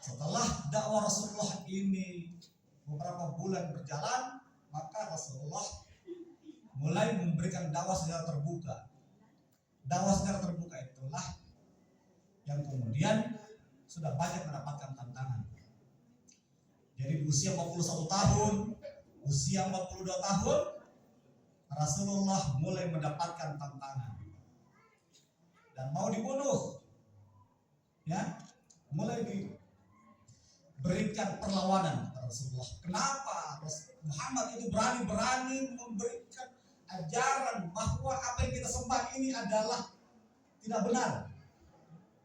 Setelah dakwah Rasulullah ini beberapa bulan berjalan, maka Rasulullah mulai memberikan dakwah secara terbuka. Dakwah secara terbuka itulah yang kemudian sudah banyak mendapatkan tantangan. Jadi usia 41 tahun, usia 42 tahun, Rasulullah mulai mendapatkan tantangan dan mau dibunuh, ya, mulai diberikan perlawanan kepada Rasulullah. Kenapa Muhammad itu berani memberikan ajaran bahwa apa yang kita sembah ini adalah tidak benar?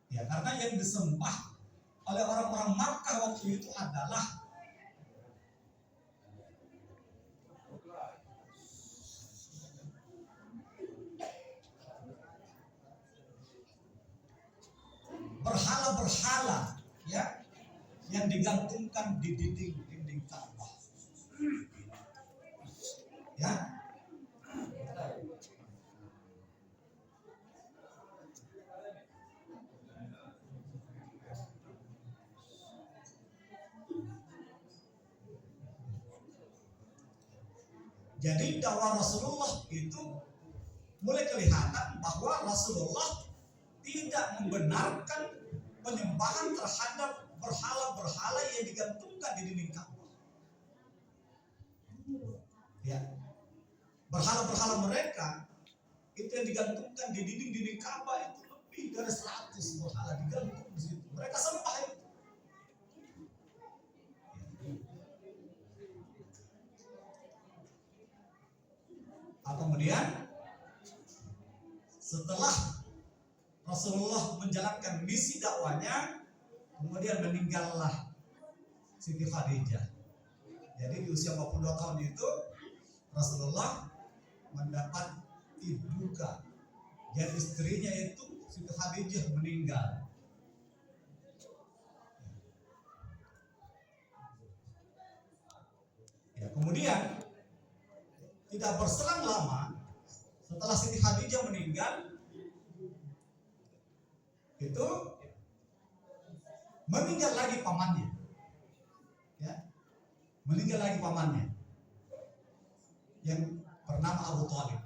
Ya, karena yang disembah oleh orang-orang Makkah waktu itu adalah berhala-berhala, ya, yang digantungkan di dinding Ka'bah. Ya. Jadi dakwah Rasulullah itu mulai kelihatan bahwa Rasulullah tidak membenarkan penyembahan terhadap berhala-berhala yang digantungkan di dinding Ka'bah. Ya, berhala-berhala mereka itu yang digantungkan di dinding Ka'bah itu lebih dari 100 berhala digantung di situ. Mereka sembah itu. Kemudian setelah Rasulullah menjalankan misi dakwanya, kemudian meninggallah Siti Khadijah. Jadi di usia 42 tahun itu Rasulullah mendapat duka. Jadi istrinya itu Siti Khadijah meninggal. Ya, kemudian tidak berselang lama setelah Siti Khadijah meninggal, itu meninggal lagi pamannya, ya, meninggal lagi pamannya yang bernama Abu Thalib.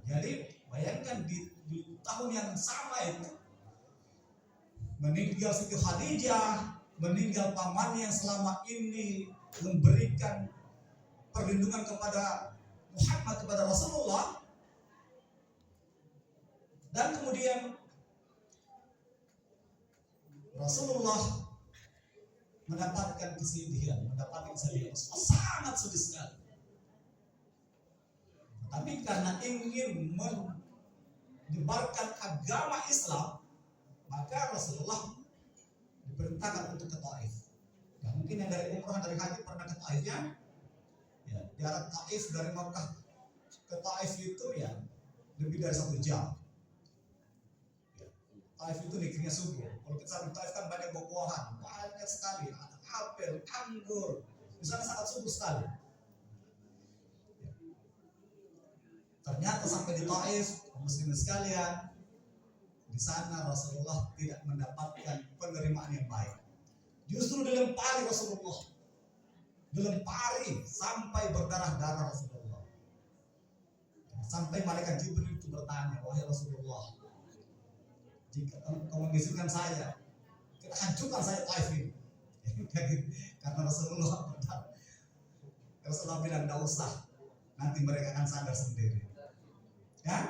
Jadi bayangkan di tahun yang sama itu meninggal Siti Khadijah, meninggal pamannya yang selama ini memberikan perlindungan kepada Muhammad, kepada Rasulullah, dan kemudian Rasulullah mendapatkan kesedihan, sangat sedih sekali. Tapi karena ingin menyebarkan agama Islam, maka Rasulullah diperintahkan untuk ke Taif. Ya, mungkin yang dari umrah, dari haji pernah ke Taif, ya. Ya, jarak Taif dari Makkah ke Taif itu ya lebih dari 1 jam. Taif itu negerinya subur. Kalau kita di Taif kan banyak buah-buahan, banyak sekali, ada apel, anggur. Di sana sangat subur sekali. Ternyata sampai di Taif, muslimin sekalian, di sana Rasulullah tidak mendapatkan penerimaan yang baik. Justru dilempari Rasulullah, dilempari sampai berdarah-darah Rasulullah. Sampai malaikat Jibril itu bertanya, wahai Rasulullah, jika kamu mengizinkan saya, kita hancurkan saya Taif ini. Karena Rasulullah bilang, tidak usah, nanti mereka akan sadar sendiri. Ya?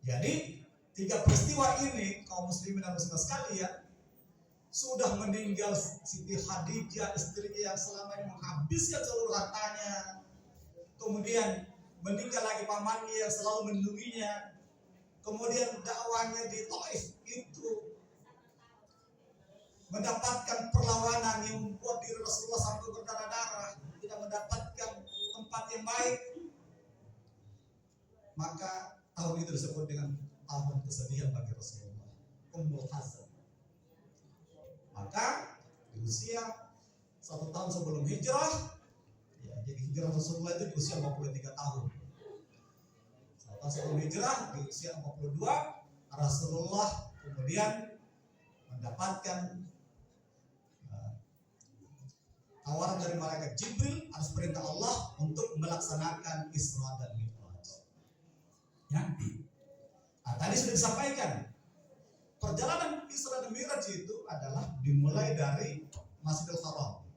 Jadi 3 peristiwa ini kaum muslimin dan muslimat sekalian, sudah meninggal Siti Khadijah, istrinya yang selama ini menghabiskan seluruh hartanya. Kemudian meninggal lagi pamannya yang selalu melindunginya. Kemudian dakwahnya di Taif itu mendapatkan perlawanan yang membuat diri Rasulullah sampai berdarah-darah, tidak mendapatkan tempat yang baik. Maka tahun itu disebut dengan tahun kesedihan bagi Rasulullah, Ummul Hazan. Maka di usia 1 tahun sebelum hijrah, ya, jadi hijrah Rasulullah itu di usia 43 tahun. 1 tahun sebelum hijrah di usia 42, Rasulullah kemudian mendapatkan tawaran dari malaikat Jibril atas perintah Allah untuk melaksanakan Isra dan Mi'raj. Ya. Nah, tadi sudah disampaikan perjalanan Isra dan Mi'raj itu adalah dimulai dari Masjidil Haram.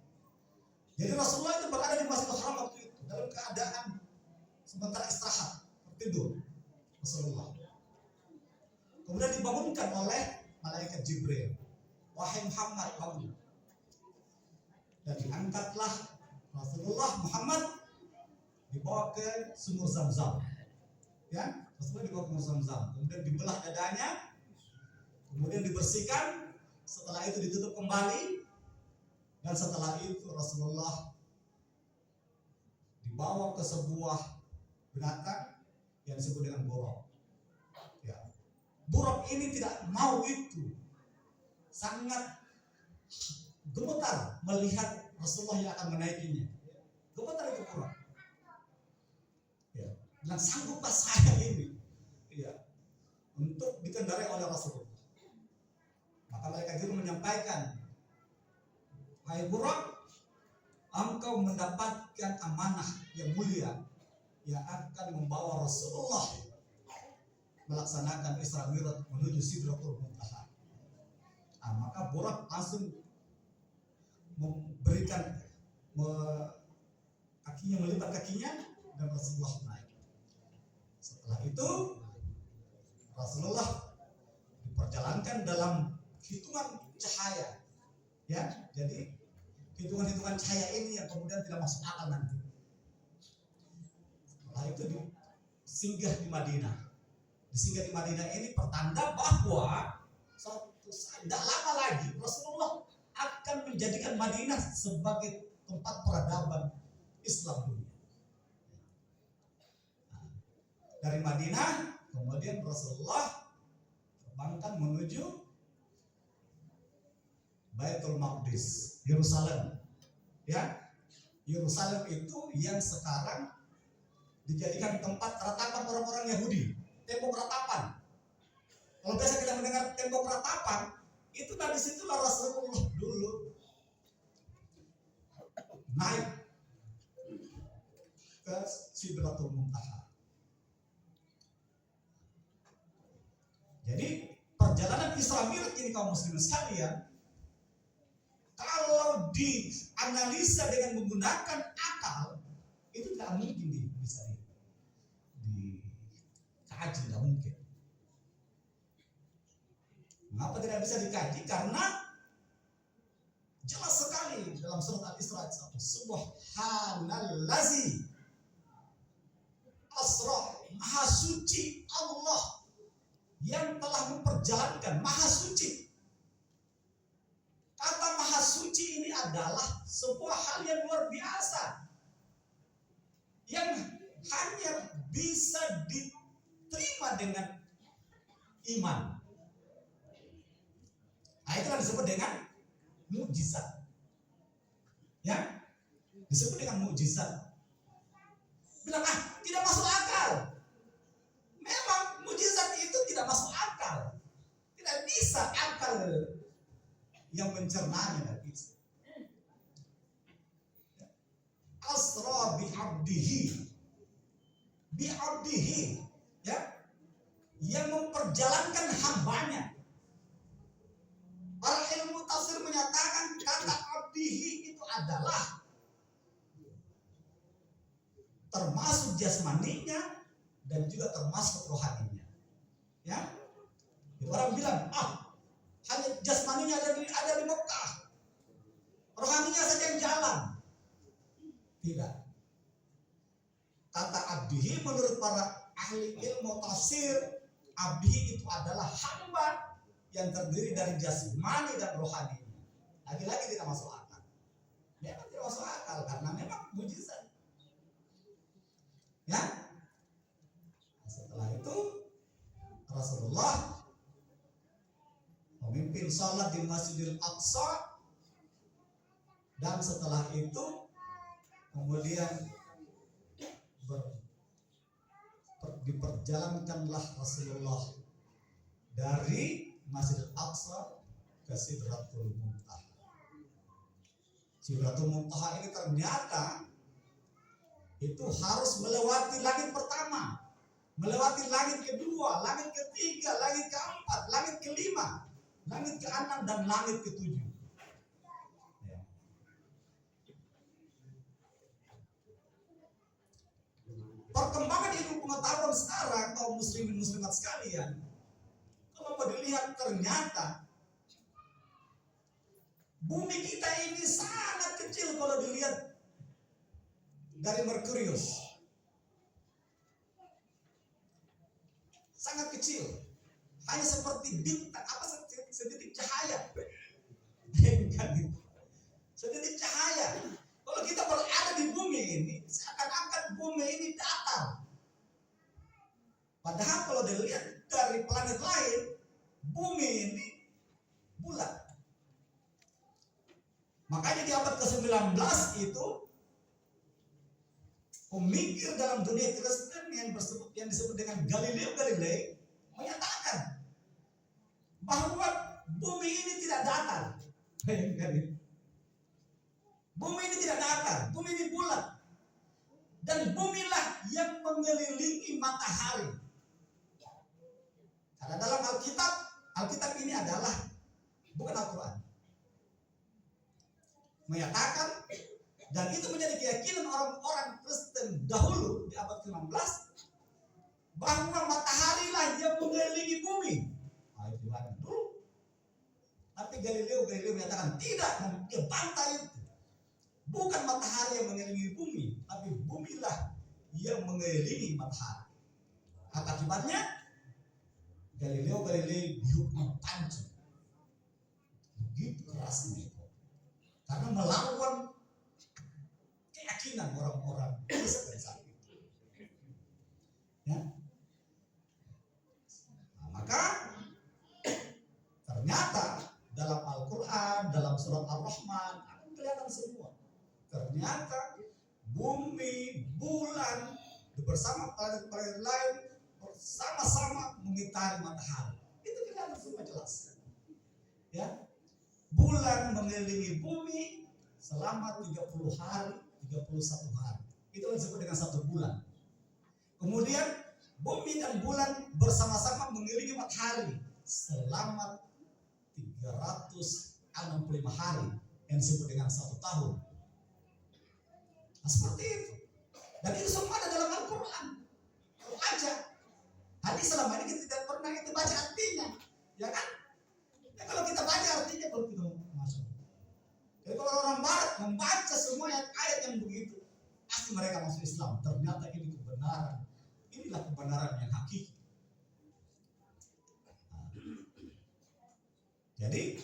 Jadi Rasulullah itu berada di Masjidil Haram waktu itu dalam keadaan sementara istirahat, tidur Rasulullah. Kemudian dibangunkan oleh malaikat Jibril. Wahai Muhammad, bangun. Dan diangkatlah Rasulullah Muhammad dibawa ke sumur Zam-Zam. Ya, Rasulullah dibawa ke sumur Zam-Zam. Kemudian dibelah dadanya, kemudian dibersihkan. Setelah itu ditutup kembali, dan setelah itu Rasulullah dibawa ke sebuah binatang yang disebut dengan buraq. Ya. Buraq ini tidak mau itu, sangat gemetar melihat Rasulullah yang akan menaikinya. Gemetar itu buraq. Ya. Dan sanggupkah saya ini, ya, untuk dikendarai oleh Rasulullah? Maka malaikat Jibril menyampaikan, hai buraq, engkau mendapatkan amanah yang mulia yang akan membawa Rasulullah melaksanakan Isra Mi'raj menuju Sidratul Muntaha. Nah, maka buraq langsung memberikan kakinya, melipat kakinya, dan Rasulullah naik. Setelah itu Rasulullah diperjalankan dalam hitungan cahaya. Ya, jadi hitungan-hitungan cahaya ini yang kemudian tidak masuk akal nanti. Setelah itu singgah di Madinah. Singgah di Madinah ini pertanda bahwa tidak lama lagi Rasulullah akan menjadikan Madinah sebagai tempat peradaban Islam dunia. Nah, dari Madinah kemudian Rasulullah terbangkan menuju Baitul Maqdis, Yerusalem. Ya, Yerusalem itu yang sekarang dijadikan tempat ratapan orang-orang Yahudi, tembok ratapan. Kalau biasa kita mendengar tembok ratapan, itu dari situlah Rasulullah dulu naik ke Sidratul Muntaha. Jadi perjalanan Isra Mi'raj ini kaum muslimin sekalian, kalau dianalisa dengan menggunakan akal, itu tidak mungkin bisa dikaji, tidak mungkin. Mengapa tidak bisa dikaji? Karena jelas sekali dalam surat Al-Isra, Subhanallazi asra, maha suci Allah yang telah memperjalankan, maha suci. Kata maha suci ini adalah sebuah hal yang luar biasa, yang hanya bisa diterima dengan iman. Nah, itu yang disebut dengan mukjizat. Ya, disebut dengan mukjizat. Bilang, tidak masuk akal. Memang mukjizat itu tidak masuk akal. Tidak bisa akal yang mencernanya, tidak bisa. Asra bi'abdihi, ya, yang memperjalankan hambanya. Para ilmu tafsir menyatakan kata abdihi itu adalah termasuk jasmaninya dan juga termasuk rohaninya. Ya, orang bilang, hanya jasmaninya ada di Mekah, rohaninya saja yang jalan. Tidak. Kata abdihi menurut para ahli ilmu tafsir, abdihi itu adalah hamba yang terdiri dari jasmani dan rohani. Lagi-lagi tidak masuk akal. Memang tidak masuk akal karena memang mujizat. Ya. Setelah itu Rasulullah memimpin salat di Masjidil Aqsa, dan setelah itu kemudian diperjalankanlah Rasulullah dari Masjidil Aqsa ke Sidratul Muntaha. Sidratul Muntaha ini ternyata itu harus melewati langit pertama, melewati langit kedua, langit ketiga, langit keempat, langit kelima, langit keenam, dan langit ketujuh. Ya. Perkembangan ilmu pengetahuan sekarang, kaum muslimin muslimat sekalian, kalau mau dilihat ternyata bumi kita ini sangat kecil kalau dilihat dari Merkurius. Sangat kecil. Hanya seperti bintang, setitik cahaya. Setitik cahaya. Kalau kita berada di bumi ini, seakan-akan bumi ini datar. Padahal kalau dilihat dari planet lain, bumi ini bulat. Makanya di abad ke-19 itu pemikir dalam dunia Kristen yang disebut dengan Galileo Galilei menyatakan bahwa bumi ini tidak datar. Bumi ini tidak datar, bumi ini bulat. Dan bumilah yang mengelilingi matahari. Karena dalam Alkitab ini adalah bukan Al-Quran. Menyatakan, dan itu menjadi keyakinan orang-orang Kristen dahulu di abad ke-16, bahwa matahari lah yang mengelilingi bumi. Nah, itu dulu. Tapi Galileo menyatakan tidak, dia bantah itu. Bukan matahari yang mengelilingi bumi, tapi bumilah yang mengelilingi matahari. Akibatnya Galileo dihukum pancung. Begitu kerasnya itu. Karena melawan keyakinan orang-orang Kristen saat itu. Ya. Nah, maka ternyata dalam Al-Quran, dalam surat Ar-Rahman akan kelihatan semua. Ternyata bumi, bulan bersama planet-planet lain bersama-sama mengitari matahari. Itu kelihatan semua jelas. Ya. Bulan mengelilingi bumi selama 30 hari, 31 hari. Itu disebut dengan satu bulan. Kemudian bumi dan bulan bersama-sama mengelilingi matahari selama 365 hari yang disebut dengan satu tahun. Nah, seperti itu. Dan itu semua ada dalam Al-Quran. Baca. Hadis selama ini kita tidak pernah itu baca artinya, ya kan? Ya, kalau kita baca artinya baru kita masuk. Jadi kalau orang Barat membaca semua ayat yang begitu, pasti mereka masuk Islam. Ternyata ini kebenaran. Inilah kebenaran yang hakiki. Nah, jadi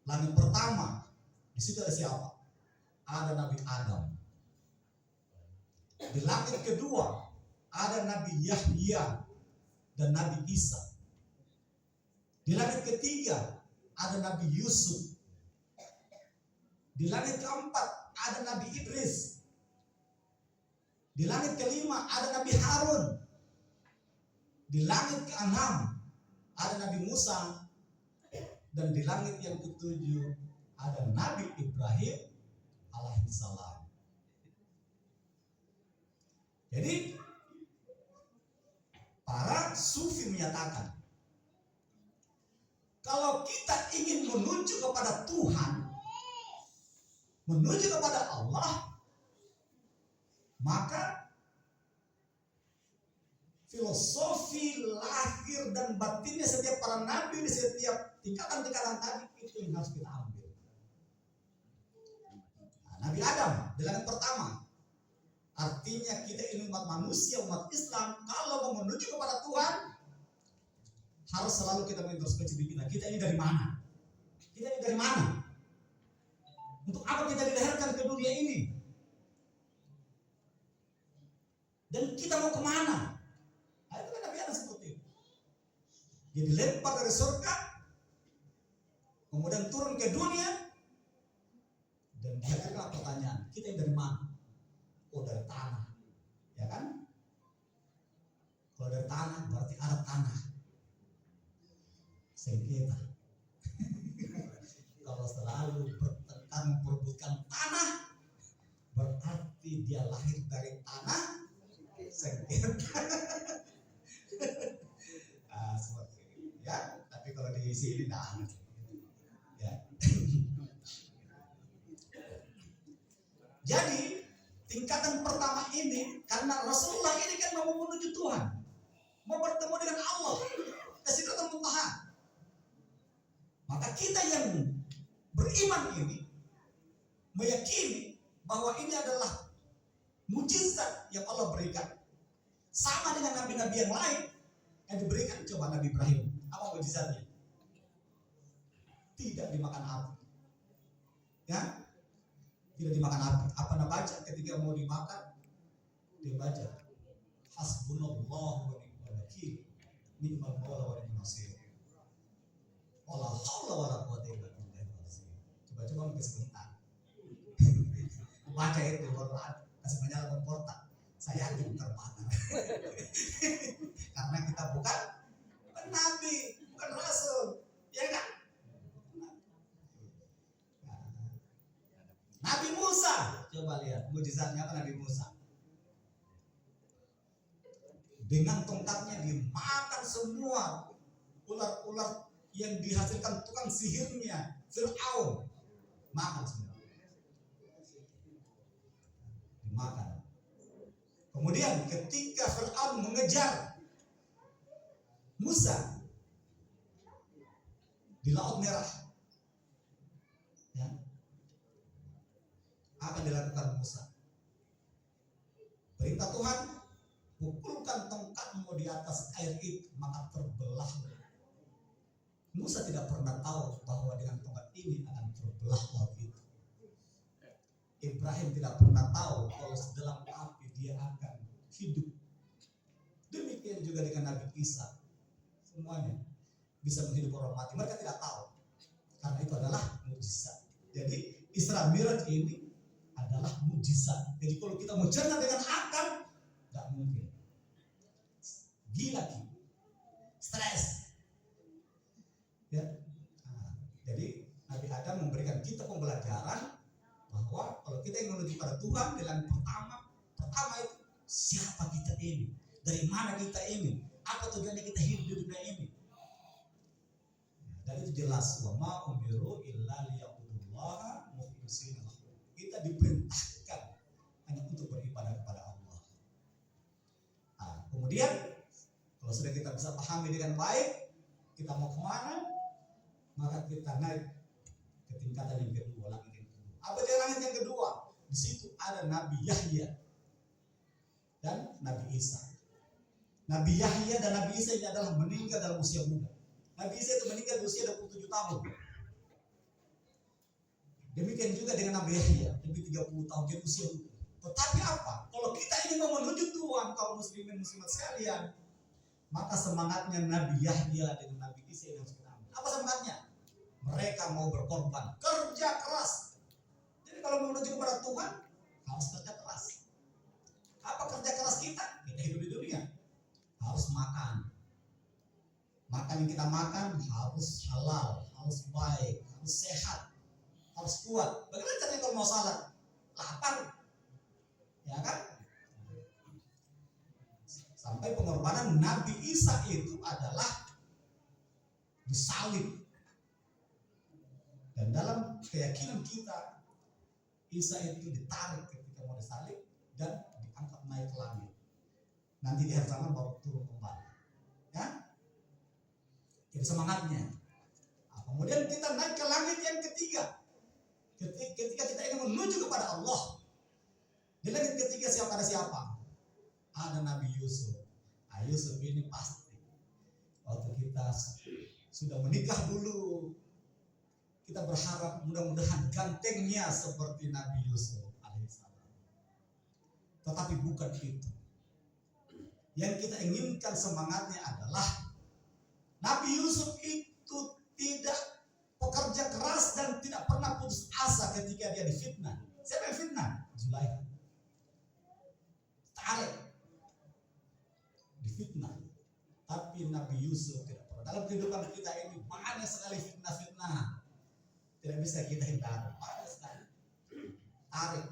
langit pertama di situ ada siapa? Ada Nabi Adam. Di langit kedua ada Nabi Yahya dan Nabi Isa. Di langit ketiga ada Nabi Yusuf. Di langit keempat ada Nabi Idris. Di langit kelima ada Nabi Harun. Di langit keenam ada Nabi Musa. Dan di langit yang ketujuh ada Nabi Ibrahim alaihissalam. Jadi para sufi menyatakan, kalau kita ingin menuju kepada Tuhan, menuju kepada Allah, maka filosofi lahir dan batinnya setiap para nabi di setiap tingkatan-tingkatan tadi itu yang harus kita ambil. Nah, Nabi Adam di langit pertama, artinya kita ini umat manusia, umat Islam, kalau mau menuju kepada Tuhan, harus selalu kita mengintrospeksi diri kita. Kita ini dari mana? Kita ini dari mana? Untuk apa kita dilahirkan ke dunia ini? Dan kita mau kemana? Nah, itu kan Nabi Adam seperti itu. Dia dilempar dari surga, kemudian turun ke dunia, dan dihadirkan pertanyaan, kita ini dari mana? Oh, dari tanah, ya kan? Kalau dari tanah berarti ada tanah sengketa. dia lahir dari tanah sengketa. Seperti ini ya, tapi kalau di sini tidak aneh ya. Jadi tingkatan pertama ini karena Rasulullah ini kan mau menuju Tuhan, mau bertemu dengan Allah, Sidratul Muntaha. Maka kita yang beriman ini meyakini bahwa ini adalah mujizat yang Allah berikan, sama dengan nabi-nabi yang lain yang diberikan. Coba Nabi Ibrahim, apa mujizatnya? Tidak dimakan api, ya, tidak dimakan api. Apa Anda baca ketika mau dimakan? Dia baca hasbunallahu wa ni'mal wakil, ni'mal maula wa ni'mal nasir, wala haula wala quwwata illa billah. Coba mungkin sebentar baca itu Quran, kasih banyak komporta. Saya yakin terpatah. Karena kita bukan nabi, bukan rasul, ya kan? Nabi Musa, coba lihat mujizatnya apa Nabi Musa. Dengan tongkatnya dimakan semua ular-ular yang dihasilkan tukang sihirnya Fir'aun, makan semua, dimakan. Kemudian ketika Fir'aun mengejar Musa di Laut Merah, ya, apa yang dilakukan Musa? Perintah Tuhan, pukulkan tongkatmu di atas air itu, maka terbelah. Musa tidak pernah tahu bahwa dengan tongkat ini akan terbelah laut itu. Ibrahim tidak pernah tahu kalau dalam api dia akan hidup. Demikian juga dengan Nabi Isa, semuanya bisa menghidup orang mati. Mereka tidak tahu, karena itu adalah mujizat. Jadi Isra Mi'raj ini adalah mujizat. Jadi kalau kita mau cerna dengan akal, tidak mungkin. Gila, stres. Ya. Jadi Nabi Adam memberikan kita pembelajaran bahwa kalau kita ingin menuju pada Tuhan, dengan pertama itu siapa kita ini, dari mana kita ini, apa tujuannya kita hidup di dunia ini. Dan itu jelas, wa ma umiru illa liya'budullaha mukhlishina lahu. Kita diperintahkan hanya untuk beribadah kepada Allah. Kemudian kalau sudah kita bisa pahami dengan baik, kita mau kemana, maka kita naik ke tingkatan yang kedua, langit yang kedua. Apa dia langit yang kedua? Di situ ada Nabi Yahya dan Nabi Isa. Nabi Yahya dan Nabi Isa ini adalah meninggal dalam usia muda. Nabi Isa itu meninggal di usia 27 tahun. Demikian juga dengan Nabi Yahya, lebih 30 tahun dia usia muda. Tetapi apa? Kalau kita ingin menuju Tuhan, kaum muslimin muslimat sekalian, maka semangatnya Nabi Yahya dengan Nabi Isa yang harus kita ambil. Apa semangatnya? Mereka mau berkorban, kerja keras. Jadi kalau mau menuju kepada Tuhan, harus kerja keras. Apa kerja keras kita? Kita hidup di dunia, harus makan. Makan yang kita makan harus halal, harus baik, harus sehat, harus kuat. Bagaimana caranya kalau mau salat? Lapar, ya kan? Sampai pengorbanan Nabi Isa itu adalah disalib. Dan dalam keyakinan kita, Isa itu ditarik ketika mau disalib dan diangkat naik ke langit. Nanti di akhir zaman baru turun kembali. Ya? Jadi semangatnya. Kemudian kita naik ke langit yang ketiga. Ketika kita ingin menuju kepada Allah. Di langit ketiga siapa? Ada siapa? Ada Nabi Yusuf. Yusuf ini pasti waktu kita sudah menikah dulu, kita berharap mudah-mudahan gantengnya seperti Nabi Yusuf alaihissalam. Tetapi bukan itu. Yang kita inginkan semangatnya adalah Nabi Yusuf itu tidak pekerja keras dan tidak pernah putus asa ketika dia difitnah. Siapa yang fitnah? Zulaikha. Tarik. Difitnah. Tapi Nabi Yusuf tidak pernah. Dalam kehidupan kita ini banyak sekali fitnah-fitnah. Tidak bisa kita hindari. Banyak sekali. Tarik.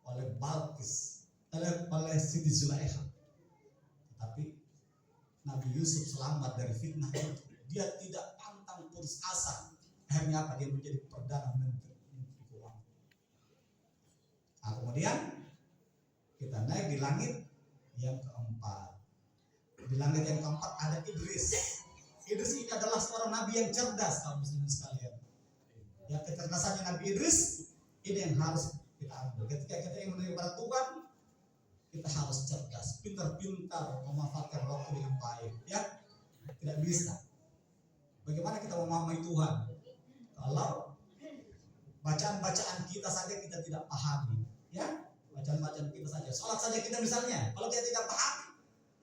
oleh Balkis, oleh Siti Zulaikha. Tapi Nabi Yusuf selamat dari fitnah itu. Dia tidak pantang putus asa. Akhirnya apa? Dia menjadi Perdana Menteri Keuangan. Nah, kemudian kita naik di langit yang keempat. Di langit yang keempat ada Idris. Idris ini adalah seorang nabi yang cerdas, kaum muslimin sekalian. Ya, kecerdasannya Nabi Idris ini yang harus kita ambil. Ketika kita ingin menerima Tuhan, kita harus cerdas, pintar-pintar memanfaatkan waktu dengan baik. Ya, tidak bisa. Bagaimana kita memahami Tuhan kalau bacaan-bacaan kita saja kita tidak pahami? Ya, bacaan-bacaan kita saja. Sholat saja kita misalnya, kalau kita tidak pahami,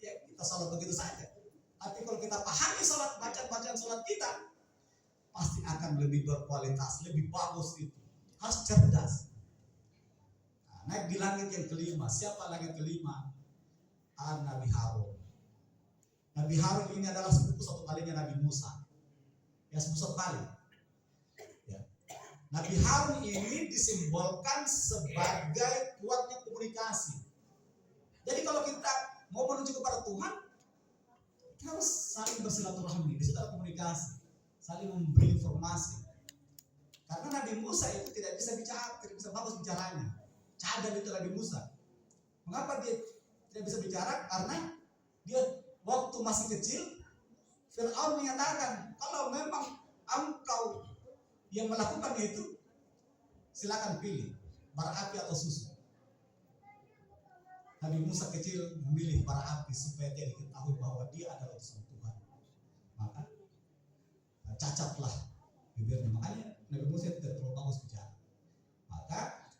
ya kita sholat begitu saja. Tapi kalau kita pahami sholat, bacaan-bacaan sholat kita, pasti akan lebih berkualitas, lebih bagus itu. Harus cerdas. Nah, naik di langit yang kelima. Siapa langit kelima? Nabi Harun. Nabi Harun ini adalah sepupu satu kalinya Nabi Musa. Ya, sepupu satu kali. Ya. Nabi Harun ini disimbolkan sebagai kuatnya komunikasi. Jadi kalau kita mau menuju kepada Tuhan, kita harus saling bersilaturahmi, di situ ada komunikasi, saling memberi informasi. Karena Nabi Musa itu tidak bisa bicara, tidak bisa bagus bicaranya. Cadel itu Nabi Musa. Mengapa dia tidak bisa bicara? Karena dia waktu masih kecil, Fir'aun menyatakan, kalau memang engkau yang melakukan itu, silakan pilih bara api atau susu. Nabi Musa kecil memilih bara api supaya dia diketahui bahwa dia adalah utusan Tuhan. Maka cacatlah bibirnya. Makanya Nabi Musa tidak terlalu bagus bicara. Maka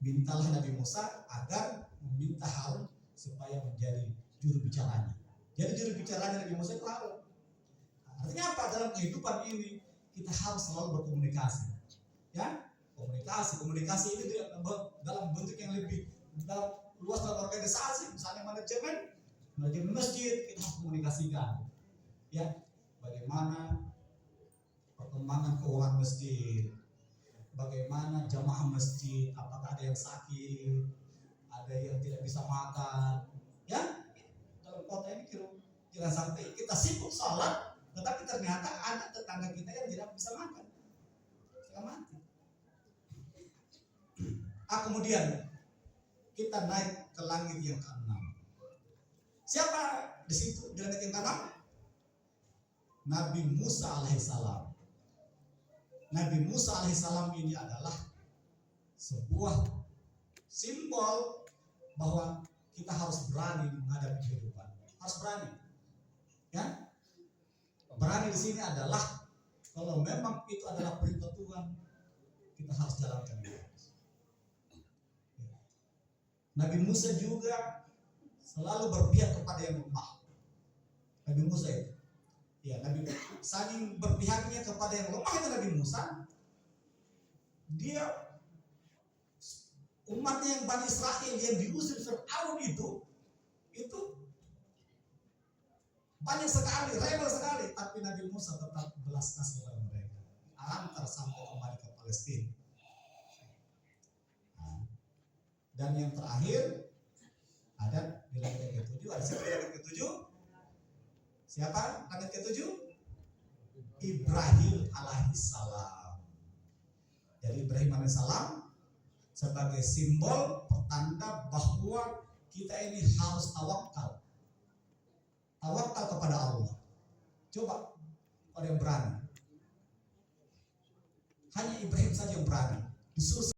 mintalah Nabi Musa agar meminta Harun supaya menjadi juru bicaranya. Jadi juru bicaranya Nabi Musa itu Harun. Artinya apa? Dalam kehidupan ini kita harus selalu berkomunikasi. Ya, komunikasi ini dalam bentuk yang lebih dalam luas dalam organisasi, misalnya manajemen masjid, kita harus komunikasikan. Ya, bagaimana perkembangan keuangan masjid, bagaimana jamaah masjid, apakah ada yang sakit, ada yang tidak bisa makan. Ya, dalam kota ini jangan sampai kita sibuk sholat, tetapi ternyata ada tetangga kita yang tidak bisa makan, tidak mati. Kemudian kita naik ke langit yang ke-6. Siapa di situ di langit yang ke-6? Nabi Musa alaihissalam. Nabi Musa alaihissalam ini adalah sebuah simbol bahwa kita harus berani menghadapi kehidupan. Harus berani. Ya? Berani di sini adalah kalau memang itu adalah perintah Tuhan, kita harus jalankan. Nabi Musa juga selalu berpihak kepada yang lemah. Nabi Musa itu, ya, Nabi saking berpihaknya kepada yang lemah itu Nabi Musa, dia umatnya yang Bani Israel yang diusir Fir'aun itu banyak sekali, rebel sekali, tapi Nabi Musa tetap belas kasih kepada mereka, antar sampai kembali ke Palestina. Dan yang terakhir ada di langit yang ke-7. Ada siapa di langit ke-7? Siapa langit ke-7? Ibrahim alaihissalam. Jadi Ibrahim alaihissalam sebagai simbol pertanda bahwa kita ini harus tawakal. Tawakal kepada Allah. Coba ada yang berani. Hanya Ibrahim saja yang berani. Disuruh